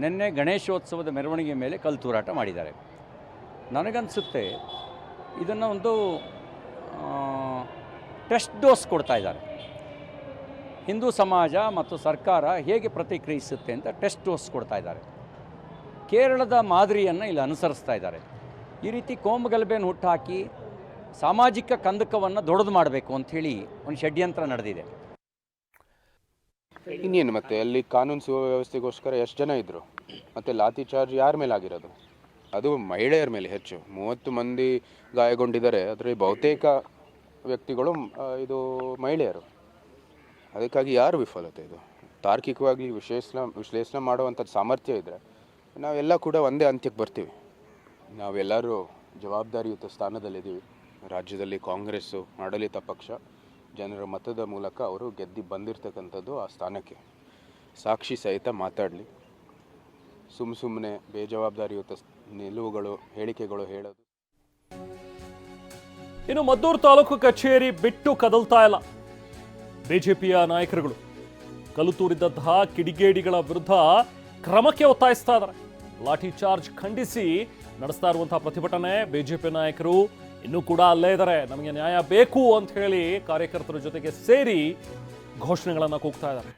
ನಿನ್ನೆ ಗಣೇಶೋತ್ಸವದ ಮೆರವಣಿಗೆ ಮೇಲೆ ಕಲ್ಲು ತೂರಾಟ ಮಾಡಿದ್ದಾರೆ. ನನಗನ್ನಿಸುತ್ತೆ ಇದನ್ನು ಒಂದು ಟೆಸ್ಟ್ ಡೋಸ್ ಕೊಡ್ತಾ ಇದ್ದಾರೆ. ಹಿಂದೂ ಸಮಾಜ ಮತ್ತು ಸರ್ಕಾರ ಹೇಗೆ ಪ್ರತಿಕ್ರಿಯಿಸುತ್ತೆ ಅಂತ ಟೆಸ್ಟ್ ಡೋಸ್ ಕೊಡ್ತಾ ಇದ್ದಾರೆ. ಕೇರಳದ ಮಾದರಿಯನ್ನು ಇಲ್ಲಿ ಅನುಸರಿಸ್ತಾ ಇದ್ದಾರೆ. ಈ ರೀತಿ ಕೋಮುಗಲಭೆಯನ್ನು ಹುಟ್ಟಾಕಿ ಸಾಮಾಜಿಕ ಕಂದಕವನ್ನು ದೊಡ್ಡದು ಮಾಡಬೇಕು ಅಂಥೇಳಿ ಒಂದು ಷಡ್ಯಂತ್ರ ನಡೆದಿದೆ. ಇನ್ನೇನು ಮತ್ತೆ ಅಲ್ಲಿ ಕಾನೂನು ಸುವ್ಯವಸ್ಥೆಗೋಸ್ಕರ ಎಷ್ಟು ಜನ ಇದ್ದರು, ಮತ್ತು ಲಾಠಿ ಚಾರ್ಜ್ ಯಾರ ಮೇಲೆ ಆಗಿರೋದು? ಅದು ಮಹಿಳೆಯರ ಮೇಲೆ ಹೆಚ್ಚು. 30 ಮಂದಿ ಗಾಯಗೊಂಡಿದ್ದಾರೆ. ಆದರೆ ಬಹುತೇಕ ವ್ಯಕ್ತಿಗಳು ಇದು ಮಹಿಳೆಯರು. ಅದಕ್ಕಾಗಿ ಯಾರು ವಿಫಲತೆ? ಇದು ತಾರ್ಕಿಕವಾಗಿ ವಿಶ್ಲೇಷಣೆ ಮಾಡುವಂಥದ್ದು ಸಾಮರ್ಥ್ಯ ಇದ್ದರೆ ನಾವೆಲ್ಲ ಕೂಡ ಒಂದೇ ಅಂತ್ಯಕ್ಕೆ ಬರ್ತೀವಿ. ನಾವೆಲ್ಲರೂ ಜವಾಬ್ದಾರಿಯುತ ಸ್ಥಾನದಲ್ಲಿದ್ದೀವಿ. ರಾಜ್ಯದಲ್ಲಿ ಕಾಂಗ್ರೆಸ್ಸು ಆಡಳಿತ ಪಕ್ಷ, ಜನರ ಮತದ ಮೂಲಕ ಅವರು ಗೆದ್ದು ಬಂದಿರತಕ್ಕಂಥದ್ದು ಆ ಸ್ಥಾನಕ್ಕೆ. ಸಾಕ್ಷಿ ಸಹಿತ ಮಾತಾಡಲಿ. ಸುಮ್ಮನೆ ಬೇಜವಾಬ್ದಾರಿಯುತ ನಿಲುವುಗಳು, ಹೇಳಿಕೆಗಳು ಹೇಳೋದು. ಇನ್ನು ಮದ್ದೂರು ತಾಲೂಕು ಕಚೇರಿ ಬಿಟ್ಟು ಕದಲ್ತಾ ಇಲ್ಲ ಬಿಜೆಪಿಯ ನಾಯಕರುಗಳು. ಕಲ್ಲು ತೂರಿದಂತಹ ಕಿಡಿಗೇಡಿಗಳ ವಿರುದ್ಧ ಕ್ರಮಕ್ಕೆ ಒತ್ತಾಯಿಸ್ತಾ ಇದ್ದಾರೆ. ಲಾಠಿ ಚಾರ್ಜ್ ಖಂಡಿಸಿ ನಡೆಸ್ತಾ ಇರುವಂತಹ ಪ್ರತಿಭಟನೆ. ಬಿಜೆಪಿ ನಾಯಕರು ಇನ್ನೂ ಕೂಡ ಅಲ್ಲೇ ಇದ್ದಾರೆ. ನಮಗೆ ನ್ಯಾಯ ಬೇಕು ಅಂತ ಹೇಳಿ ಕಾರ್ಯಕರ್ತರ ಜೊತೆಗೆ ಸೇರಿ ಘೋಷಣೆಗಳನ್ನು ಕೂಗ್ತಾ ಇದ್ದಾರೆ.